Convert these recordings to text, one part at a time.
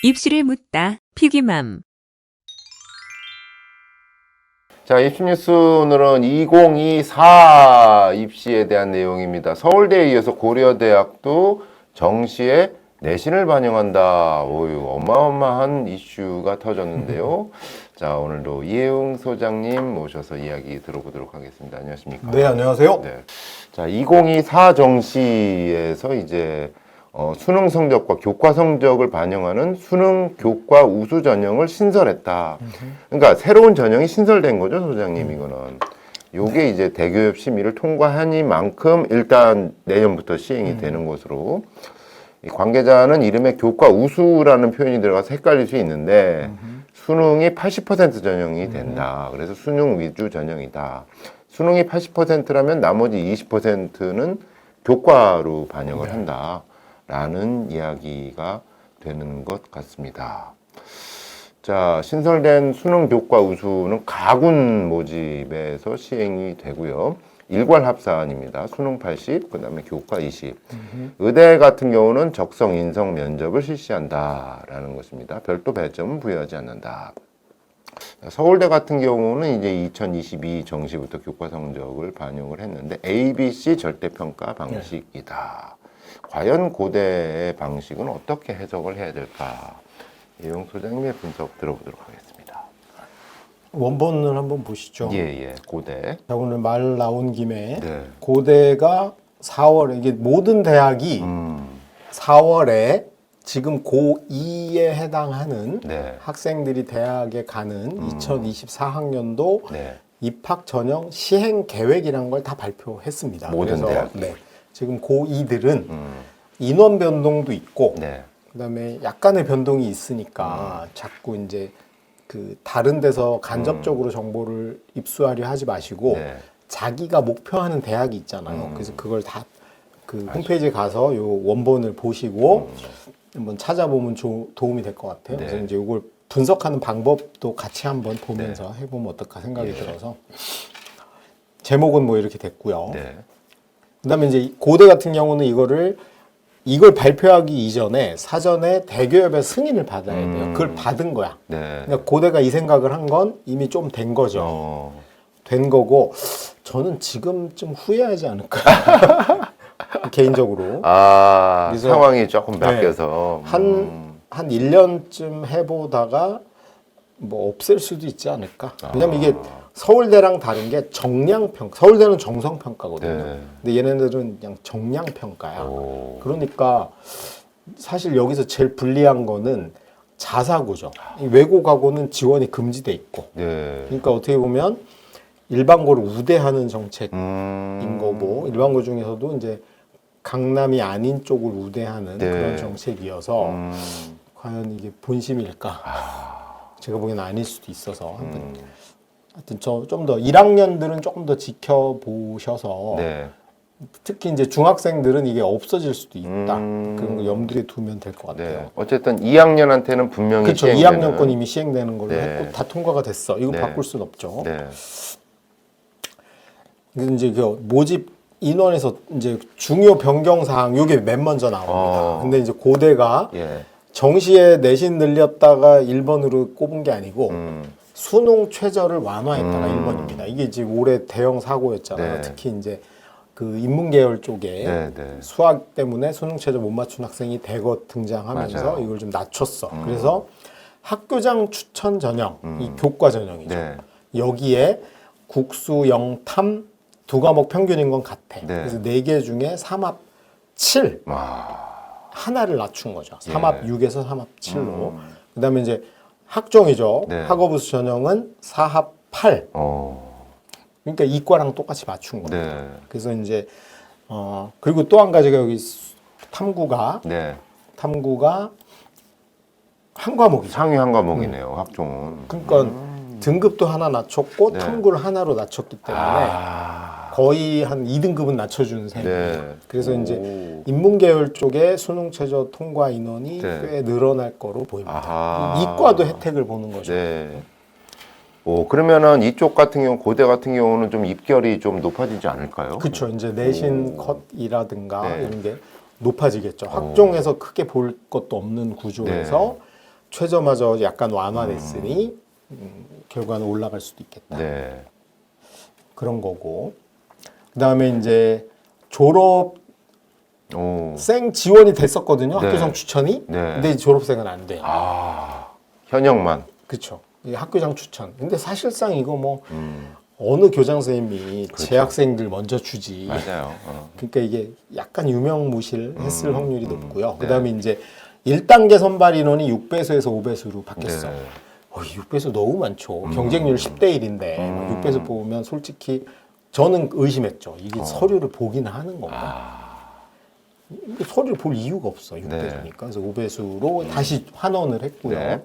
입시를 묻다 피기맘. 자, 입시뉴스 오늘은 2024 입시에 대한 내용입니다. 서울대에 이어서 고려대학도 정시에 내신을 반영한다. 오유, 어마어마한 이슈가 터졌는데요. 자, 오늘도 이혜웅 소장님 모셔서 이야기 들어보도록 하겠습니다. 안녕하십니까? 네, 안녕하세요. 네. 자, 2024 정시에서 이제 수능 성적과 교과 성적을 반영하는 수능 교과 우수 전형을 신설했다. 그러니까 새로운 전형이 신설된 거죠, 소장님, 이거는. 요게 이제 대교협 심의를 통과하니만큼 일단 내년부터 시행이 되는 것으로. 이 관계자는 이름에 교과 우수라는 표현이 들어가서 헷갈릴 수 있는데 수능이 80% 전형이 된다. 그래서 수능 위주 전형이다. 수능이 80%라면 나머지 20%는 교과로 반영을 한다. 라는 이야기가 되는 것 같습니다. 자, 신설된 수능 교과 우수는 가군 모집에서 시행이 되고요. 일괄 합산입니다. 수능 80, 그 다음에 교과 20. 의대 같은 경우는 적성 인성 면접을 실시한다라는 것입니다. 별도 배점은 부여하지 않는다. 서울대 같은 경우는 이제 2022 정시부터 교과 성적을 반영을 했는데 ABC 절대평가 방식이다. 과연 고대의 방식은 어떻게 해석을 해야 될까? 이용 소장님의 분석 들어보도록 하겠습니다. 원본을 한번 보시죠. 예, 고대. 자, 오늘 말 나온 김에 네. 고대가 4월에 이게 모든 대학이 4월에 지금 고2에 해당하는 네. 학생들이 대학에 가는 2024학년도 네. 입학 전형 시행 계획이란 걸 다 발표했습니다. 모든 그래서 대학이. 네, 지금 고2들은 인원 변동도 있고 네. 그다음에 약간의 변동이 있으니까 자꾸 이제 그 다른 데서 간접적으로 정보를 입수하려 하지 마시고 네. 자기가 목표하는 대학이 있잖아요. 그래서 그걸 다 그 홈페이지에 가서 요 원본을 보시고 한번 찾아보면 도움이 될 것 같아요. 네. 그래서 이제 이걸 분석하는 방법도 같이 한번 보면서 해보면 어떨까 생각이 들어서 제목은 뭐 이렇게 됐고요. 네. 그다음에 이제 고대 같은 경우는 이걸 발표하기 이전에 사전에 대교협의 승인을 받아야 돼요. 그걸 받은 거야. 네. 그러니까 고대가 이 생각을 한 건 이미 좀 된 거죠. 된 거고 저는 지금쯤 후회하지 않을까. 개인적으로. 그래서 상황이 조금 바뀌어서. 한 1년쯤 해보다가 뭐 없앨 수도 있지 않을까. 왜냐면 이게 서울대랑 다른 게 정량평가. 서울대는 정성평가거든요. 네. 근데 얘네들은 그냥 정량평가야. 오. 그러니까 사실 여기서 제일 불리한 거는 자사고죠. 이 외고가고는 지원이 금지돼 있고. 네. 그러니까 어떻게 보면 일반고를 우대하는 정책인 거고, 일반고 중에서도 이제 강남이 아닌 쪽을 우대하는 네. 그런 정책이어서 과연 이게 본심일까? 제가 보기에는 아닐 수도 있어서 하여튼 좀 더 1학년들은 조금 더 지켜보셔서 네. 특히 이제 중학생들은 이게 없어질 수도 있다. 그런 거 염두에 두면 될 것 같아요. 네. 어쨌든 2학년한테는 분명히 그렇죠. 시행되는. 2학년권 이미 시행되는 걸로 네. 했고 다 통과가 됐어. 이거 네. 바꿀 수는 없죠. 네. 근데 이제 그 모집 인원에서 이제 중요 변경 사항 요게 맨 먼저 나옵니다. 근데 이제 고대가 예. 정시에 내신 늘렸다가 1번으로 꼽은 게 아니고 수능 최저를 완화했다가 1번입니다. 이게 이제 올해 대형 사고였잖아요. 네. 특히 이제 그 인문계열 쪽에 네, 네. 수학 때문에 수능 최저 못 맞춘 학생이 대거 등장하면서 맞아요. 이걸 좀 낮췄어. 그래서 학교장 추천 전형, 이 교과 전형이죠. 네. 여기에 국수, 영탐 두 과목 평균인 건 같아. 네. 그래서 4개 중에 3합 7 하나를 낮춘 거죠. 3합 6에서 3합 7로. 그다음에 이제 학종이죠. 네. 학업우수 전형은 4합 8. 그러니까 이과랑 똑같이 맞춘 겁니다. 네. 그래서 이제 그리고 또 한 가지가 여기 탐구가 네. 한 과목이죠. 상위 한 과목이네요, 학종은. 그러니까 등급도 하나 낮췄고 네. 탐구를 하나로 낮췄기 때문에 거의 한 2등급은 낮춰주는 셈이에요. 네. 그래서 이제 인문계열 쪽에 수능 최저 통과 인원이 네. 꽤 늘어날 거로 보입니다. 아하. 이과도 혜택을 보는 거죠. 네. 그러면은 이쪽 같은 경우, 고대 같은 경우는 좀 입결이 좀 높아지지 않을까요? 그렇죠. 이제 내신 컷이라든가 네. 이런 게 높아지겠죠. 학종에서 크게 볼 것도 없는 구조에서 최저마저 약간 완화됐으니 결과는 올라갈 수도 있겠다. 네. 그런 거고. 그다음에 이제 졸업생 오. 지원이 됐었거든요. 네. 학교장 추천이. 네. 근데 졸업생은 안 돼요. 아, 현역만. 그렇죠. 학교장 추천. 근데 사실상 이거 뭐 어느 교장 선생님이 그렇죠. 재학생들 먼저 주지. 맞아요. 그러니까 이게 약간 유명무실했을 확률이 높고요. 네. 그다음에 이제 1단계 선발 인원이 6배수에서 5배수로 바뀌었어. 네. 6배수 너무 많죠. 경쟁률 10대 1인데 6배수 뽑으면 솔직히 저는 의심했죠. 이게 서류를 보긴 하는 건가? 근데 서류를 볼 이유가 없어. 6배수니까. 그래서 5배수로 다시 환원을 했고요. 네.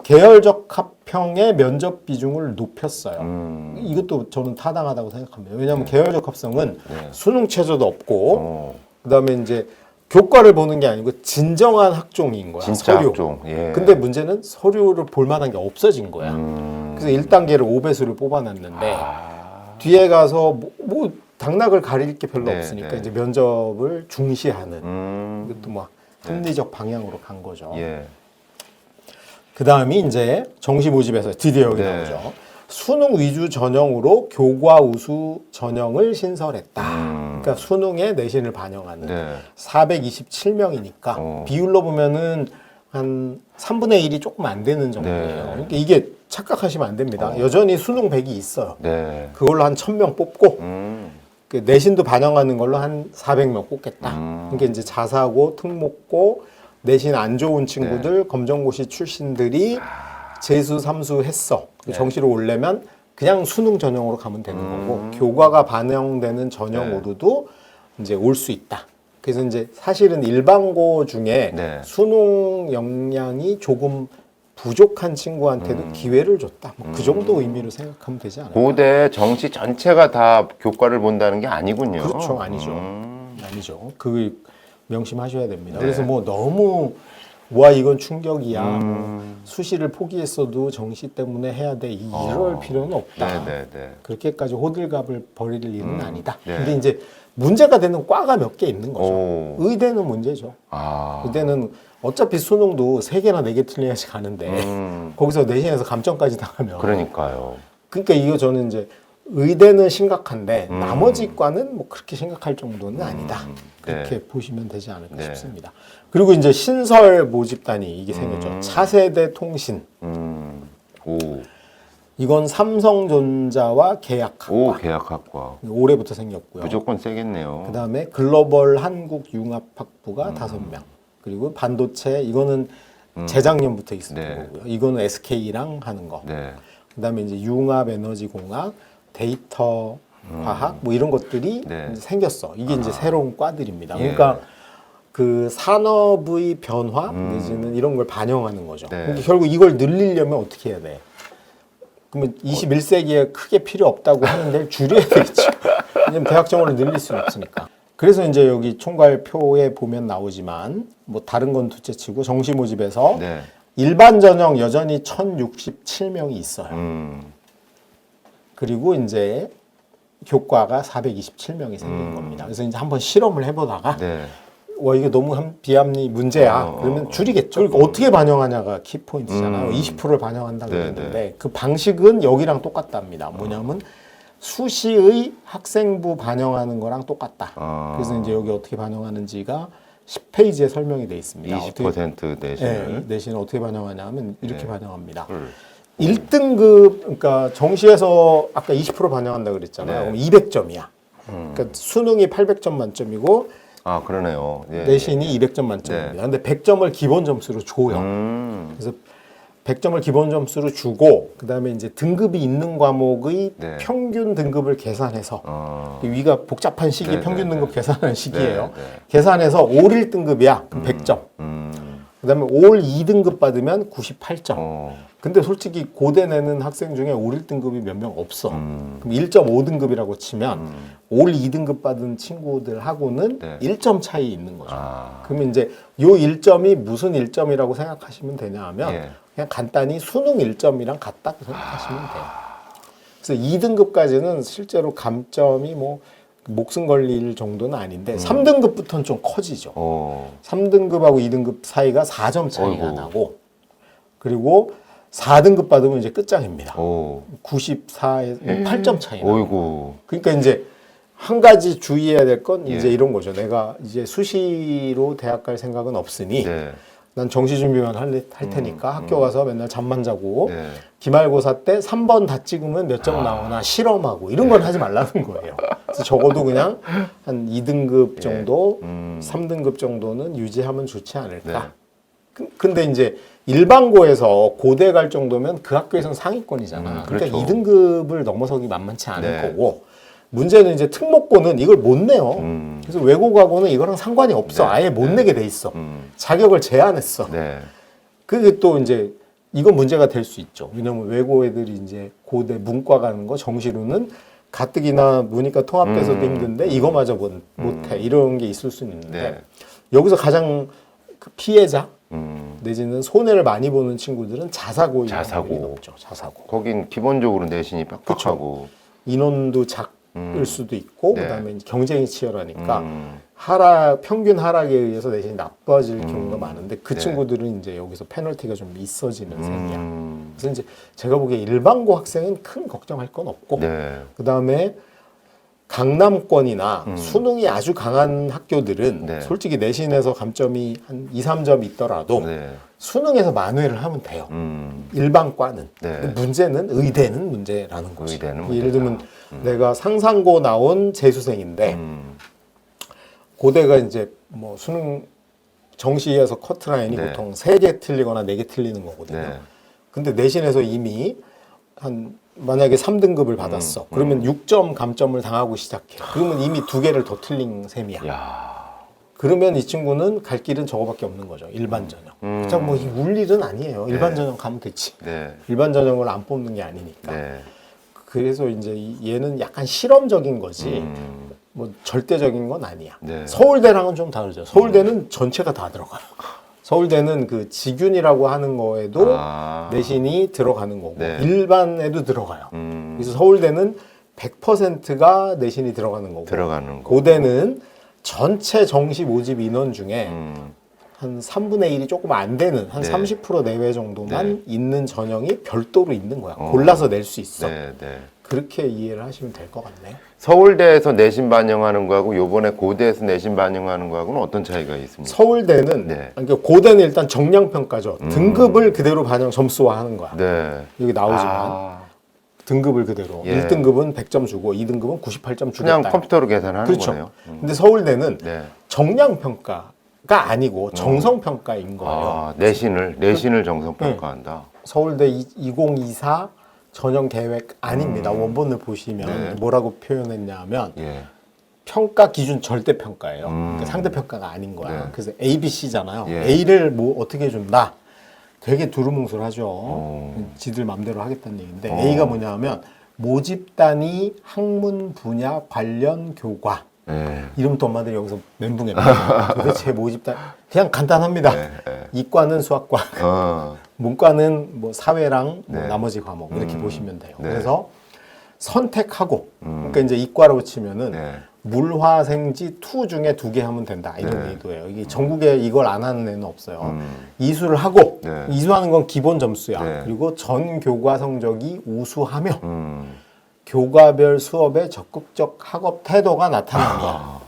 계열적 합평의 면접 비중을 높였어요. 네. 이것도 저는 타당하다고 생각합니다. 왜냐하면 계열적 합성은 네. 수능 최저도 없고 어, 그다음에 이제 교과를 보는 게 아니고 진정한 학종인 거야. 진짜 서류. 학종. 예. 근데 문제는 서류를 볼 만한 게 없어진 거야. 그래서 1단계를 5배수를 뽑아놨는데 뒤에 가서 뭐 당락을 가릴 게 별로 네, 없으니까 네. 이제 면접을 중시하는 이것도 뭐 네. 합리적 방향으로 간 거죠. 예. 그 다음이 이제 정시 모집에서 드디어 여기 네. 나오죠. 수능 위주 전형으로 교과 우수 전형을 신설했다. 그러니까 수능의 내신을 반영하는 네. 427명이니까 비율로 보면은 한 3분의 1이 조금 안 되는 정도예요. 네. 그러니까 이게 착각하시면 안 됩니다. 여전히 수능 100이 있어요. 네. 그걸로 한 1000명 뽑고 그 내신도 반영하는 걸로 한 400명 뽑겠다. 그러니까 이제 자사고, 특목고, 내신 안 좋은 친구들, 검정고시 출신들이 재수, 삼수 했어. 네. 정시로 오려면 그냥 수능 전형으로 가면 되는 거고 교과가 반영되는 전형으로도 이제 올 수 있다. 그래서 이제 사실은 일반고 중에 네. 수능 역량이 조금 부족한 친구한테도 기회를 줬다. 뭐그 정도 의미로 생각하면 되지 않을까? 고대 정시 전체가 다 교과를 본다는 게 아니군요. 그렇죠, 아니죠. 아니죠. 그 명심하셔야 됩니다. 네. 그래서 뭐 너무 와 이건 충격이야. 뭐 수시를 포기했어도 정시 때문에 해야 돼. 이럴 필요는 없다. 네, 네, 네. 그렇게까지 호들갑을 벌일 일은 아니다. 네. 근데 이제 문제가 되는 과가 몇 개 있는 거죠. 오. 의대는 문제죠. 아. 의대는 어차피 수능도 3개나 4개 틀려야지 가는데 거기서 내신에서 감점까지 당하면 그러니까요. 그러니까 이거 저는 이제 의대는 심각한데 나머지 과는 뭐 그렇게 심각할 정도는 아니다. 그렇게 네. 보시면 되지 않을까 네. 싶습니다. 그리고 이제 신설 모집단이 이게 생겼죠. 차세대 통신. 오. 이건 삼성전자와 계약학과. 오, 계약학과. 올해부터 생겼고요. 무조건 세겠네요. 그 다음에 글로벌 한국융합학부가 5명. 그리고 반도체, 이거는 재작년부터 있었던 네. 거고요. 이거는 SK랑 하는 거. 네. 그 다음에 이제 융합에너지공학, 데이터 과학, 뭐 이런 것들이 네. 이제 생겼어. 이게 이제 새로운 과들입니다. 예. 그러니까 그 산업의 변화, 내지는 이런 걸 반영하는 거죠. 네. 그러니까 결국 이걸 늘리려면 어떻게 해야 돼? 그러면 21세기에 크게 필요 없다고 하는데 줄여야 되겠죠. 왜냐면 대학 정원을 늘릴 수는 없으니까. 그래서 이제 여기 총괄표에 보면 나오지만 뭐 다른 건 둘째치고 정시 모집에서 네. 일반 전형 여전히 1067명이 있어요. 그리고 이제 교과가 427명이 생긴 겁니다. 그래서 이제 한번 실험을 해보다가 네. 와 이게 너무 비합리 문제야. 그러면 줄이겠죠. 그러니까 어떻게 반영하냐가 키포인트잖아요. 20%를 반영한다고 네, 그랬는데 그 방식은 여기랑 똑같답니다. 뭐냐면 수시의 학생부 반영하는 거랑 똑같다. 그래서 이제 여기 어떻게 반영하는지가 10페이지에 설명이 돼 있습니다. 20% 내신을. 네, 내신을 어떻게 반영하냐면 이렇게 네. 반영합니다. 1등급, 그러니까 정시에서 아까 20% 반영한다 그랬잖아요. 네. 그럼 200점이야. 그러니까 수능이 800점 만점이고 아, 그러네요. 예. 내신이 200점 만점입니다. 근데 100점을 기본 점수로 줘요. 그래서 100점을 기본 점수로 주고 그다음에 이제 등급이 있는 과목의 네. 평균 등급을 계산해서 위가 복잡한 시기 네, 평균 네, 등급 네. 계산하는 시기예요. 네, 네. 계산해서 올 1등급이야. 그럼 100점. 그다음에 올 2등급 받으면 98점. 근데 솔직히 고대 내는 학생 중에 올 1등급이 몇 명 없어. 그럼 1.5등급이라고 치면 올 2등급 받은 친구들하고는 네. 1점 차이 있는 거죠. 아. 그러면 이제 요 1점이 무슨 1점이라고 생각하시면 되냐 하면 예. 그냥 간단히 수능 1점이랑 같다고 생각하시면 돼요. 그래서 2등급까지는 실제로 감점이 뭐 목숨 걸릴 정도는 아닌데 3등급부터는 좀 커지죠. 3등급하고 2등급 사이가 4점 차이가 어이구. 나고 그리고 4등급 받으면 이제 끝장입니다. 오. 94에 8점 차이. 어이구. 그러니까 이제 한 가지 주의해야 될 건 예. 이제 이런 거죠. 내가 이제 수시로 대학 갈 생각은 없으니 네. 난 정시 준비만 할 테니까 학교 가서 맨날 잠만 자고 네. 기말고사 때 3번 다 찍으면 몇 점 나오나 실험하고 이런 건 하지 말라는 거예요. 그래서 적어도 그냥 한 2등급 정도, 3등급 정도는 유지하면 좋지 않을까. 근데 이제 일반고에서 고대 갈 정도면 그 학교에서는 상위권이잖아. 그러니까 그렇죠. 2등급을 넘어서기 만만치 않을 네. 거고 문제는 이제 특목고는 이걸 못 내요. 그래서 외고가고는 이거랑 상관이 없어. 네. 아예 못 네. 내게 돼 있어. 자격을 제한했어. 네. 그게 또 이제 이건 문제가 될 수 있죠. 왜냐면 외고 애들이 이제 고대 문과 가는 거 정시로는 가뜩이나 문이과 통합돼서도 힘든데 이거마저 못해. 이런 게 있을 수는 있는데 네. 여기서 가장 그 피해자 내지는 손해를 많이 보는 친구들은 자사고인 자사고. 확률이 높죠. 자사고. 거긴 기본적으로 내신이 빡빡하고. 인원도 작을 수도 있고 네. 그다음에 이제 경쟁이 치열하니까 하락 평균 하락에 의해서 내신이 나빠질 경우가 많은데 그 네. 친구들은 이제 여기서 페널티가 좀 있어지는 셈이야. 음. 그래서 이제 제가 보기에 일반고 학생은 큰 걱정할 건 없고 네. 그다음에 강남권이나 수능이 아주 강한 학교들은 네. 솔직히 내신에서 감점이 한 2, 3점 있더라도 네. 수능에서 만회를 하면 돼요. 음. 일반과는. 네. 근데 문제는 의대는 문제라는 거지. 의대는 예를 문제다. 들면 내가 상상고 나온 재수생인데 음. 고대가 이제 뭐 수능 정시에서 커트라인이 네. 보통 3개 틀리거나 4개 틀리는 거거든요. 네. 근데 내신에서 이미 한 만약에 3등급을 받았어. 그러면 6점 감점을 당하고 시작해. 그러면 이미 2개를 더 틀린 셈이야. 야. 그러면 이 친구는 갈 길은 저거밖에 없는 거죠. 일반 전형. 그렇다고 뭐 울 일은 아니에요. 일반 전형 가면 되지. 네. 일반 전형을 안 뽑는 게 아니니까. 네. 그래서 이제 얘는 약간 실험적인 거지. 뭐 절대적인 건 아니야. 네. 서울대랑은 좀 다르죠. 서울대는 전체가 다 들어가요. 서울대는 그 직윤이라고 하는 거에도 아. 내신이 들어가는 거고 네. 일반에도 들어가요. 그래서 서울대는 100%가 내신이 들어가는 거고 들어가는 거. 고대는 전체 정시 모집 인원 중에 한 3분의 1이 조금 안 되는 한 네. 30% 내외 정도만 네. 있는 전형이 별도로 있는 거야. 골라서 낼 수 있어. 네, 네. 그렇게 이해를 하시면 될 것 같네요. 서울대에서 내신 반영하는 거하고 요번에 고대에서 내신 반영하는 거하고는 어떤 차이가 있습니까? 서울대는 네. 그러니까 고대는 일단 정량 평가죠. 등급을 그대로 반영 점수화하는 거야. 네. 여기 나오지만 아, 등급을 그대로 예. 1등급은 100점 주고 2등급은 98점 주겠다. 그냥 컴퓨터로 계산하는 그렇죠. 거네요. 근데 서울대는 네. 정량 평가가 아니고 정성 평가인 거예요. 아, 내신을 정성 평가한다. 서울대 2024 전형 계획 아닙니다. 원본을 보시면 네. 뭐라고 표현했냐면 예. 평가 기준 절대 평가예요. 그러니까 상대 평가가 아닌 거야. 네. 그래서 A, B, C잖아요. 예. A를 뭐 어떻게 준다? 되게 두루뭉술하죠. 지들 맘대로 하겠다는 얘기인데 A가 뭐냐면 모집 단위 학문 분야 관련 교과. 네. 이름도 엄마들이 여기서 멘붕해요. 도대체 모집 단위 그냥 간단합니다. 네, 네. 이과는 수학과, 문과는 뭐 사회랑 뭐 네. 나머지 과목 이렇게 보시면 돼요. 네. 그래서 선택하고 그러니까 이제 이과라고 치면은 네. 물화생지 2 중에 2개 하면 된다 이런 네. 의도예요. 이게 전국에 이걸 안 하는 애는 없어요. 이수를 하고 네. 이수하는 건 기본 점수야. 네. 그리고 전 교과 성적이 우수하며 음. 교과별 수업의 적극적 학업 태도가 나타납니다.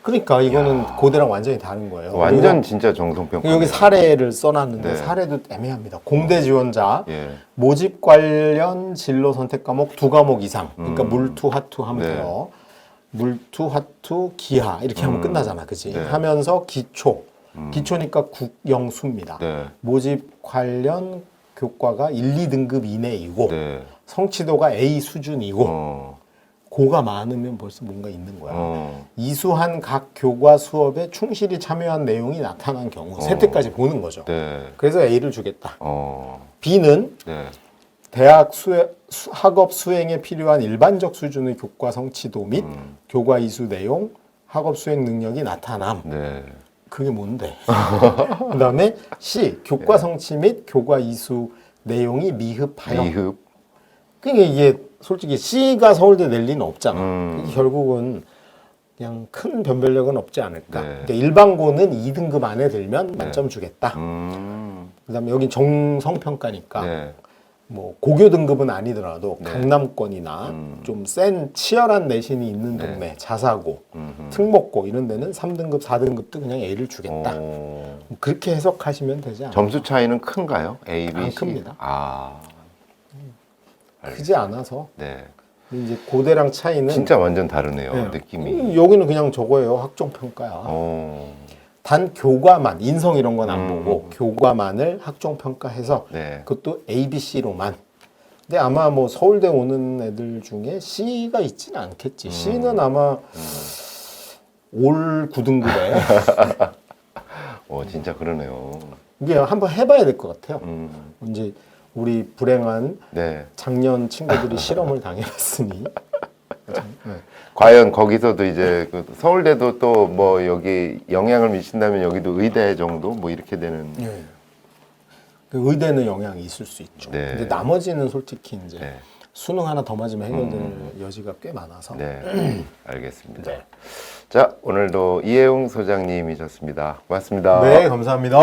그러니까 이거는 고대랑 완전히 다른 거예요. 완전 그리고 진짜 정성 평가. 여기 사례를 써놨는데 네. 사례도 애매합니다. 공대 지원자 예. 모집 관련 진로 선택 과목 2과목 이상. 그러니까 물투 하투 하면 네. 돼요. 물투 하투 기하 이렇게 하면 끝나잖아, 그지? 네. 하면서 기초. 기초니까 국영수입니다. 네. 모집 관련 교과가 1, 2등급 이내이고 네. 성취도가 A 수준이고 어. 고가 많으면 벌써 뭔가 있는 거야. 어. 이수한 각 교과 수업에 충실히 참여한 내용이 나타난 경우 세태까지 보는 거죠. 네. 그래서 A를 주겠다. B는 네. 대학 학업 수행에 필요한 일반적 수준의 교과 성취도 및 교과 이수 내용, 학업 수행 능력이 나타남. 네. 그게 뭔데? 그다음에 C 교과 성취 및 교과 이수 내용이 미흡하여. 미흡. 그러니까 이게 솔직히 C가 서울대 낼 리는 없잖아. 음. 결국은 그냥 큰 변별력은 없지 않을까. 네. 그러니까 일반고는 2등급 안에 들면 만점 주겠다. 그다음에 여긴 정성평가니까 네. 뭐 고교 등급은 아니더라도 네. 강남권이나 좀 센 치열한 내신이 있는 동네, 자사고, 특목고 이런 데는 3등급, 4등급도 그냥 A를 주겠다. 그렇게 해석하시면 되지 않아요? 점수 차이는 큰가요? A, B, 안 C? 큽니다. 아, 크지 않아서 네. 이제 고대랑 차이는 진짜 완전 다르네요. 네. 느낌이. 여기는 그냥 저거예요. 학종평가야. 단 교과만, 인성 이런 건 안 보고 교과만을 학종평가해서 네. 그것도 A, B, C로만. 근데 아마 뭐 서울대 오는 애들 중에 C가 있지는 않겠지. C는 아마 올 9등급에 진짜 그러네요. 이게 한번 해봐야 될 것 같아요. 이제 우리 불행한 네. 작년 친구들이 실험을 당해봤으니. 네. 과연 거기서도 이제 그 서울대도 또 뭐 여기 영향을 미친다면 여기도 의대 정도 뭐 이렇게 되는. 네. 그 의대는 영향이 있을 수 있죠. 네. 근데 나머지는 솔직히 이제 네. 수능 하나 더 맞으면 해결될 여지가 꽤 많아서. 네. 알겠습니다. 네. 자, 오늘도 이혜웅 소장님이셨습니다. 고맙습니다. 네, 감사합니다.